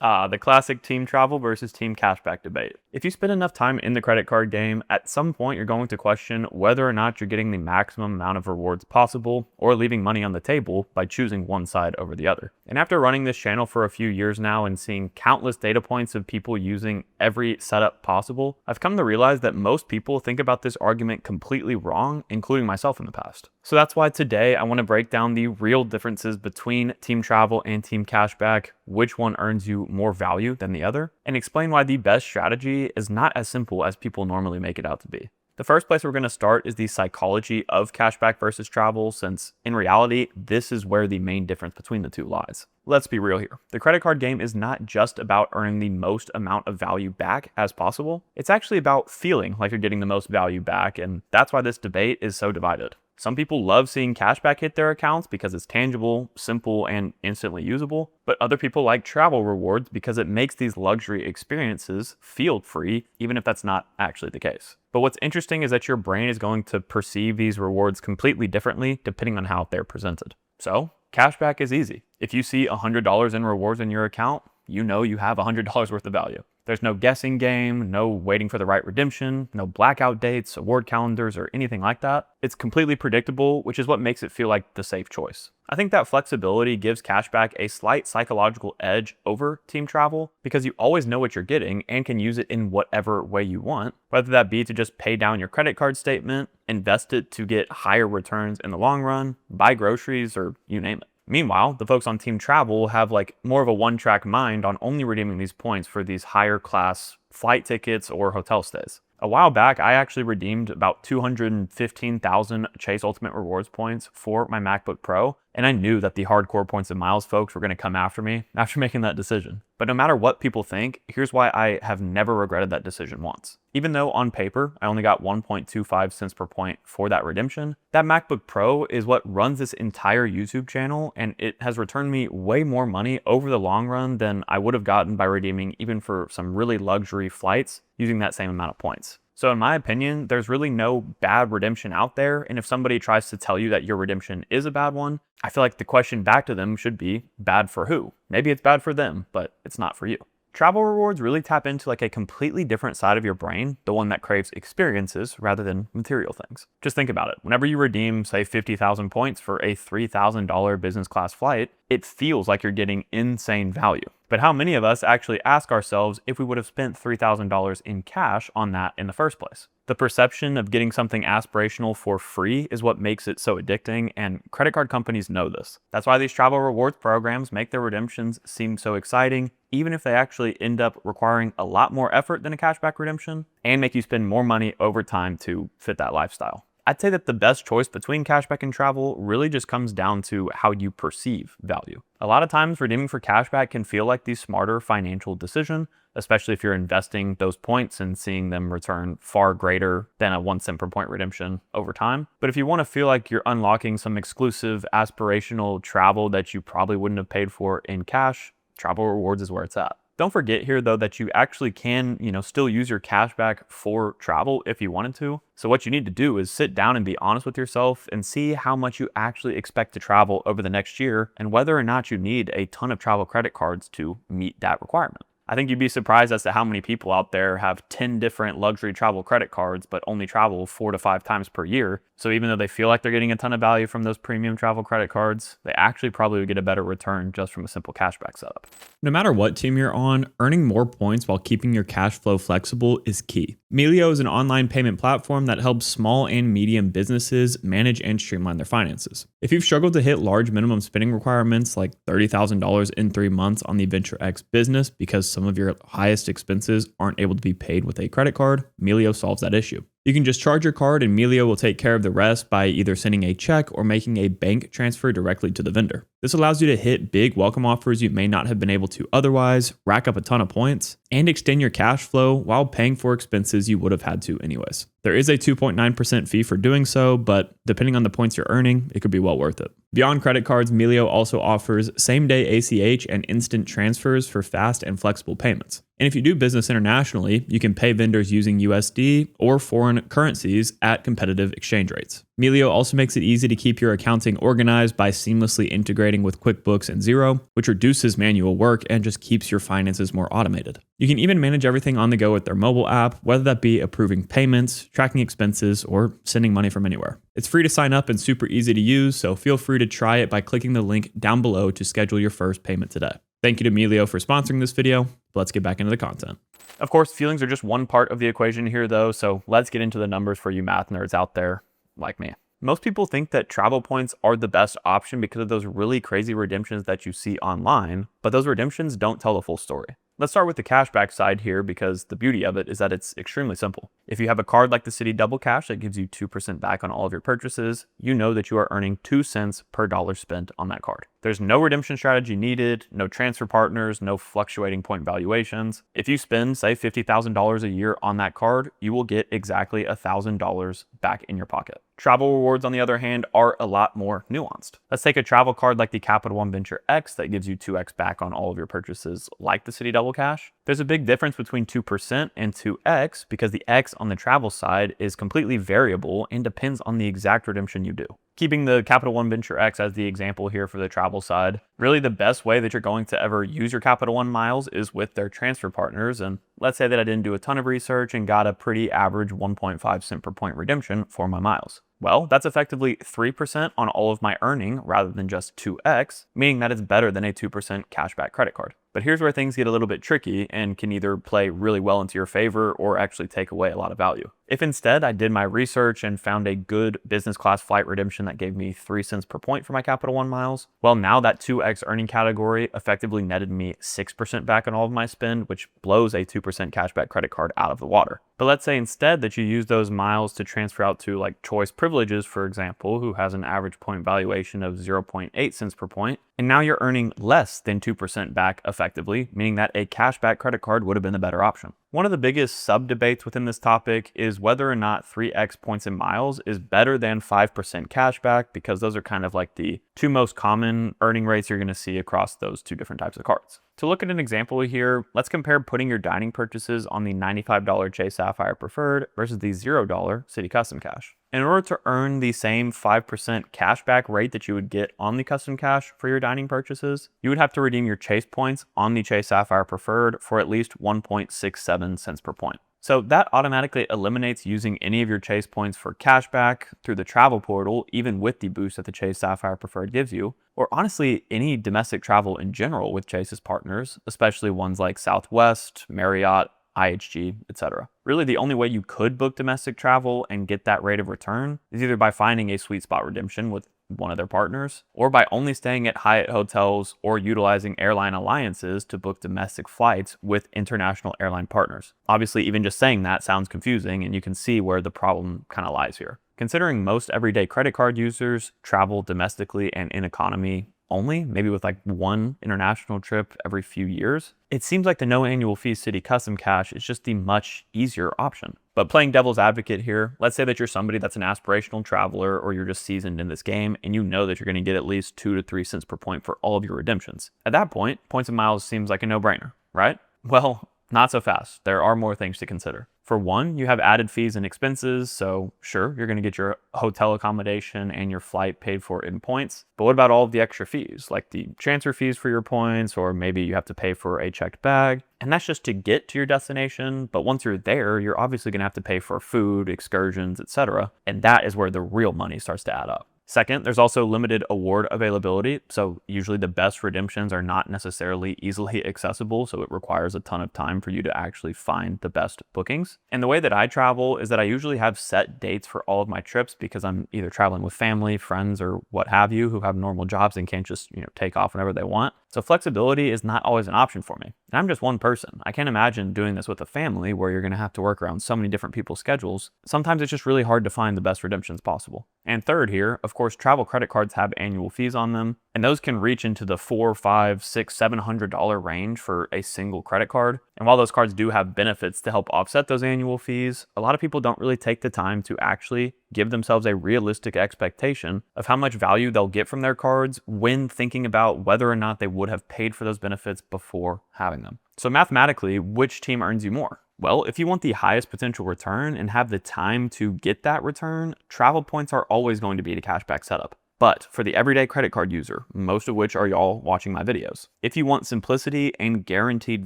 The classic team travel versus team cashback debate. If you spend enough time in the credit card game, at some point you're going to question whether or not you're getting the maximum amount of rewards possible or leaving money on the table by choosing one side over the other. And after running this channel for a few years now and seeing countless data points of people using every setup possible, I've come to realize that most people think about this argument completely wrong, including myself in the past. So that's why today I want to break down the real differences between team travel and team cashback, which one earns you more value than the other, and explain why the best strategy is not as simple as people normally make it out to be. The first place we're going to start is the psychology of cashback versus travel, since in reality, this is where the main difference between the two lies. Let's be real here. The credit card game is not just about earning the most amount of value back as possible. It's actually about feeling like you're getting the most value back, and that's why this debate is so divided. Some people love seeing cashback hit their accounts because it's tangible, simple, and instantly usable, but other people like travel rewards because it makes these luxury experiences feel free, even if that's not actually the case. But what's interesting is that your brain is going to perceive these rewards completely differently depending on how they're presented. So, cashback is easy. If you see $100 in rewards in your account, you know you have $100 worth of value. There's no guessing game, no waiting for the right redemption, no blackout dates, award calendars, or anything like that. It's completely predictable, which is what makes it feel like the safe choice. I think that flexibility gives cashback a slight psychological edge over team travel because you always know what you're getting and can use it in whatever way you want, whether that be to just pay down your credit card statement, invest it to get higher returns in the long run, buy groceries, or you name it. Meanwhile, the folks on team travel have more of a one-track mind on only redeeming these points for these higher class flight tickets or hotel stays. A while back, I actually redeemed about 215,000 Chase Ultimate Rewards points for my MacBook Pro, and I knew that the hardcore points and miles folks were going to come after me after making that decision. But no matter what people think, here's why I have never regretted that decision once. Even though on paper, I only got 1.25 cents per point for that redemption, that MacBook Pro is what runs this entire YouTube channel, and it has returned me way more money over the long run than I would have gotten by redeeming even for some really luxury flights using that same amount of points. So in my opinion, there's really no bad redemption out there, and if somebody tries to tell you that your redemption is a bad one, I feel like the question back to them should be, bad for who? Maybe it's bad for them, but it's not for you. Travel rewards really tap into a completely different side of your brain, the one that craves experiences rather than material things. Just think about it. Whenever you redeem, say, 50,000 points for a $3,000 business class flight, it feels like you're getting insane value. But how many of us actually ask ourselves if we would have spent $3,000 in cash on that in the first place? The perception of getting something aspirational for free is what makes it so addicting, and credit card companies know this. That's why these travel rewards programs make their redemptions seem so exciting, even if they actually end up requiring a lot more effort than a cashback redemption and make you spend more money over time to fit that lifestyle. I'd say that the best choice between cashback and travel really just comes down to how you perceive value. A lot of times redeeming for cashback can feel like the smarter financial decision, especially if you're investing those points and seeing them return far greater than a 1 cent per point redemption over time. But if you want to feel like you're unlocking some exclusive aspirational travel that you probably wouldn't have paid for in cash, travel rewards is where it's at. Don't forget here though that you actually can, still use your cashback for travel if you wanted to. So what you need to do is sit down and be honest with yourself and see how much you actually expect to travel over the next year and whether or not you need a ton of travel credit cards to meet that requirement. I think you'd be surprised as to how many people out there have 10 different luxury travel credit cards, but only travel 4 to 5 times per year. So even though they feel like they're getting a ton of value from those premium travel credit cards, they actually probably would get a better return just from a simple cashback setup. No matter what team you're on, earning more points while keeping your cash flow flexible is key. Melio is an online payment platform that helps small and medium businesses manage and streamline their finances. If you've struggled to hit large minimum spending requirements like $30,000 in 3 months on the Venture X business because some of your highest expenses aren't able to be paid with a credit card, Melio solves that issue. You can just charge your card and Melio will take care of the rest by either sending a check or making a bank transfer directly to the vendor. This allows you to hit big welcome offers you may not have been able to otherwise, rack up a ton of points, and extend your cash flow while paying for expenses you would have had to anyways. There is a 2.9% fee for doing so, but depending on the points you're earning, it could be well worth it. Beyond credit cards, Melio also offers same-day ACH and instant transfers for fast and flexible payments. And if you do business internationally, you can pay vendors using USD or foreign currencies at competitive exchange rates. Melio also makes it easy to keep your accounting organized by seamlessly integrating with QuickBooks and Xero, which reduces manual work and just keeps your finances more automated. You can even manage everything on the go with their mobile app, whether that be approving payments, tracking expenses, or sending money from anywhere. It's free to sign up and super easy to use, so feel free to try it by clicking the link down below to schedule your first payment today. Thank you to Melio for sponsoring this video. Let's get back into the content. Of course, feelings are just one part of the equation here though, so let's get into the numbers for you math nerds out there like me. Most people think that travel points are the best option because of those really crazy redemptions that you see online, but those redemptions don't tell the full story. Let's start with the cashback side here because the beauty of it is that it's extremely simple. If you have a card like the Citi Double Cash that gives you 2% back on all of your purchases, you know that you are earning 2 cents per dollar spent on that card. There's no redemption strategy needed, no transfer partners, no fluctuating point valuations. If you spend, say, $50,000 a year on that card, you will get exactly $1,000 back in your pocket. Travel rewards, on the other hand, are a lot more nuanced. Let's take a travel card like the Capital One Venture X that gives you 2x back on all of your purchases like the Citi Double Cash. There's a big difference between 2% and 2x because the x on the travel side is completely variable and depends on the exact redemption you do. Keeping the Capital One Venture X as the example here for the travel side, really the best way that you're going to ever use your Capital One miles is with their transfer partners. And let's say that I didn't do a ton of research and got a pretty average 1.5 cent per point redemption for my miles. Well, that's effectively 3% on all of my earning rather than just 2x, meaning that it's better than a 2% cashback credit card. But here's where things get a little bit tricky and can either play really well into your favor or actually take away a lot of value. If instead I did my research and found a good business class flight redemption that gave me 3 cents per point for my Capital One miles, well, now that 2x earning category effectively netted me 6% back on all of my spend, which blows a 2% cashback credit card out of the water. But let's say instead that you use those miles to transfer out to like Choice Privileges, for example, who has an average point valuation of 0.8 cents per point, and now you're earning less than 2% back effectively, meaning that a cashback credit card would have been the better option. One of the biggest sub-debates within this topic is whether or not 3x points and miles is better than 5% cashback, because those are kind of like the two most common earning rates you're going to see across those two different types of cards. To look at an example here, let's compare putting your dining purchases on the $95 Chase Sapphire Preferred versus the $0 Citi Custom Cash. In order to earn the same 5% cashback rate that you would get on the Custom Cash for your dining purchases, you would have to redeem your Chase points on the Chase Sapphire Preferred for at least 1.67 cents per point. So that automatically eliminates using any of your Chase points for cashback through the travel portal, even with the boost that the Chase Sapphire Preferred gives you, or honestly any domestic travel in general with Chase's partners, especially ones like Southwest, Marriott, IHG, etc. Really, the only way you could book domestic travel and get that rate of return is either by finding a sweet spot redemption with one of their partners, or by only staying at Hyatt hotels or utilizing airline alliances to book domestic flights with international airline partners. Obviously, even just saying that sounds confusing, and you can see where the problem kind of lies here. Considering most everyday credit card users travel domestically and in economy only, maybe with like one international trip every few years, it seems like the no annual fee Citi Custom Cash is just the much easier option. But playing devil's advocate here, let's say that you're somebody that's an aspirational traveler or you're just seasoned in this game and you know that you're going to get at least 2 to 3 cents per point for all of your redemptions. At that point, points and miles seems like a no-brainer, right? Well, not so fast. There are more things to consider. For one, you have added fees and expenses, so sure, you're going to get your hotel accommodation and your flight paid for in points, but what about all of the extra fees, like the transfer fees for your points, or maybe you have to pay for a checked bag, and that's just to get to your destination, but once you're there, you're obviously going to have to pay for food, excursions, etc., and that is where the real money starts to add up. Second, there's also limited award availability, so usually the best redemptions are not necessarily easily accessible, so it requires a ton of time for you to actually find the best bookings. And the way that I travel is that I usually have set dates for all of my trips because I'm either traveling with family, friends, or what have you who have normal jobs and can't just, take off whenever they want. So flexibility is not always an option for me. And I'm just one person. I can't imagine doing this with a family where you're going to have to work around so many different people's schedules. Sometimes it's just really hard to find the best redemptions possible. And third here, of course, travel credit cards have annual fees on them, and those can reach into the $400, $500, $600, $700 range for a single credit card. And while those cards do have benefits to help offset those annual fees, a lot of people don't really take the time to actually give themselves a realistic expectation of how much value they'll get from their cards when thinking about whether or not they would have paid for those benefits before having them. So mathematically, which team earns you more? Well, if you want the highest potential return and have the time to get that return, travel points are always going to be the cashback setup. But for the everyday credit card user, most of which are y'all watching my videos, if you want simplicity and guaranteed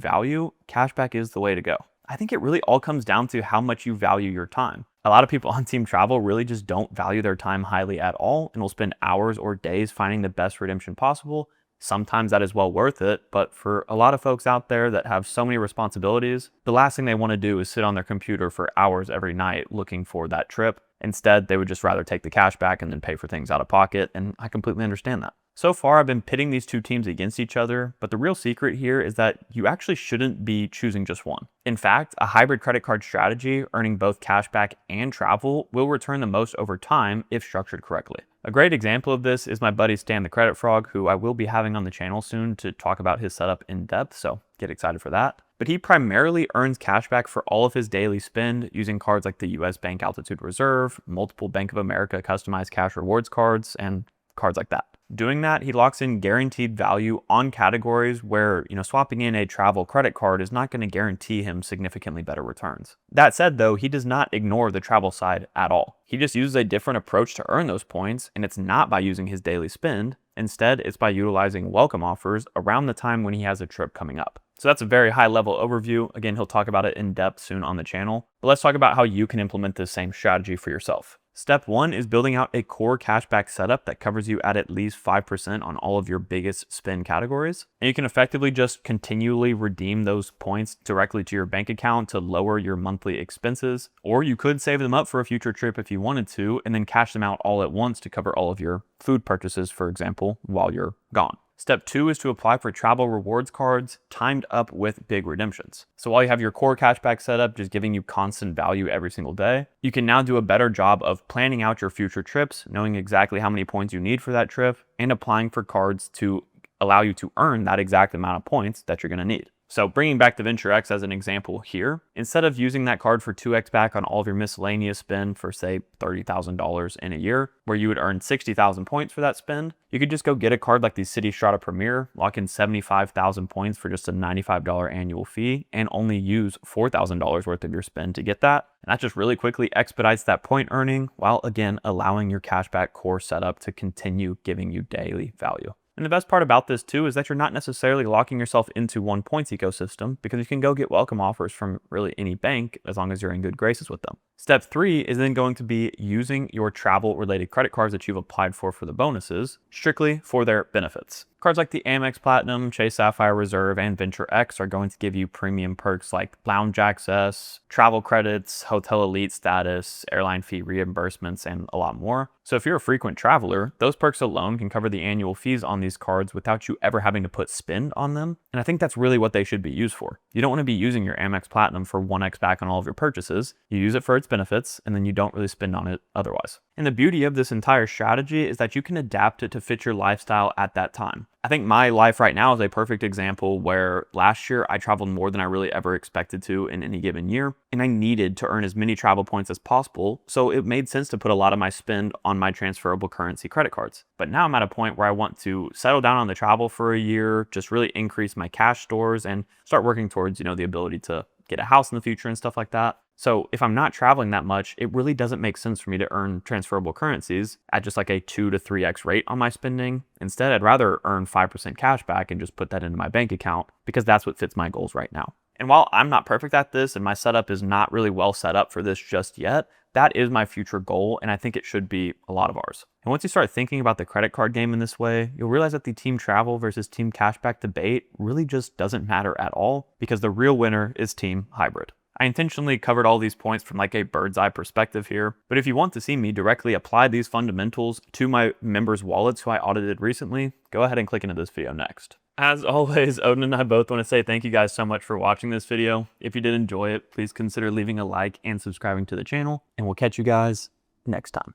value, cashback is the way to go. I think it really all comes down to how much you value your time. A lot of people on Team Travel really just don't value their time highly at all and will spend hours or days finding the best redemption possible. Sometimes that is well worth it, but for a lot of folks out there that have so many responsibilities, the last thing they want to do is sit on their computer for hours every night looking for that trip. Instead, they would just rather take the cash back and then pay for things out of pocket, and I completely understand that. So far, I've been pitting these two teams against each other, but the real secret here is that you actually shouldn't be choosing just one. In fact, a hybrid credit card strategy, earning both cashback and travel, will return the most over time if structured correctly. A great example of this is my buddy Stan the Credit Frog, who I will be having on the channel soon to talk about his setup in depth, so get excited for that. But he primarily earns cashback for all of his daily spend using cards like the US Bank Altitude Reserve, multiple Bank of America customized cash rewards cards, and cards like that. Doing that, he locks in guaranteed value on categories where, swapping in a travel credit card is not going to guarantee him significantly better returns. That said, though, he does not ignore the travel side at all. He just uses a different approach to earn those points, and it's not by using his daily spend. Instead, it's by utilizing welcome offers around the time when he has a trip coming up. So that's a very high level overview. Again, he'll talk about it in depth soon on the channel. But let's talk about how you can implement this same strategy for yourself. Step 1 is building out a core cashback setup that covers you at least 5% on all of your biggest spend categories. And you can effectively just continually redeem those points directly to your bank account to lower your monthly expenses. Or you could save them up for a future trip if you wanted to, and then cash them out all at once to cover all of your food purchases, for example, while you're gone. Step 2 is to apply for travel rewards cards timed up with big redemptions. So while you have your core cashback setup just giving you constant value every single day, you can now do a better job of planning out your future trips, knowing exactly how many points you need for that trip, and applying for cards to allow you to earn that exact amount of points that you're going to need. So bringing back the Venture X as an example here, instead of using that card for 2x back on all of your miscellaneous spend for say $30,000 in a year, where you would earn 60,000 points for that spend, you could just go get a card like the City Strata Premier, lock in 75,000 points for just a $95 annual fee, and only use $4,000 worth of your spend to get that. And that just really quickly expedites that point earning, while again allowing your cashback core setup to continue giving you daily value. And the best part about this too is that you're not necessarily locking yourself into one points ecosystem, because you can go get welcome offers from really any bank as long as you're in good graces with them. Step 3 is then going to be using your travel related credit cards that you've applied for the bonuses strictly for their benefits. Cards like the Amex Platinum, Chase Sapphire Reserve, and Venture X are going to give you premium perks like lounge access, travel credits, hotel elite status, airline fee reimbursements, and a lot more. So if you're a frequent traveler, those perks alone can cover the annual fees on these cards without you ever having to put spend on them. And I think that's really what they should be used for. You don't want to be using your Amex Platinum for 1x back on all of your purchases. You use it for its benefits, and then you don't really spend on it otherwise. And the beauty of this entire strategy is that you can adapt it to fit your lifestyle at that time. I think my life right now is a perfect example where last year I traveled more than I really ever expected to in any given year, and I needed to earn as many travel points as possible, so it made sense to put a lot of my spend on my transferable currency credit cards. But now I'm at a point where I want to settle down on the travel for a year, just really increase my cash stores, and start working towards, the ability to get a house in the future and stuff like that. So if I'm not traveling that much, it really doesn't make sense for me to earn transferable currencies at just like a 2 to 3x rate on my spending. Instead, I'd rather earn 5% cash back and just put that into my bank account, because that's what fits my goals right now. And while I'm not perfect at this and my setup is not really well set up for this just yet, that is my future goal, and I think it should be a lot of ours. And once you start thinking about the credit card game in this way, you'll realize that the team travel versus team cashback debate really just doesn't matter at all, because the real winner is team hybrid. I intentionally covered all these points from like a bird's eye perspective here, but if you want to see me directly apply these fundamentals to my members' wallets who I audited recently, go ahead and click into this video next. As always, Odin and I both want to say thank you guys so much for watching this video. If you did enjoy it, please consider leaving a like and subscribing to the channel, and we'll catch you guys next time.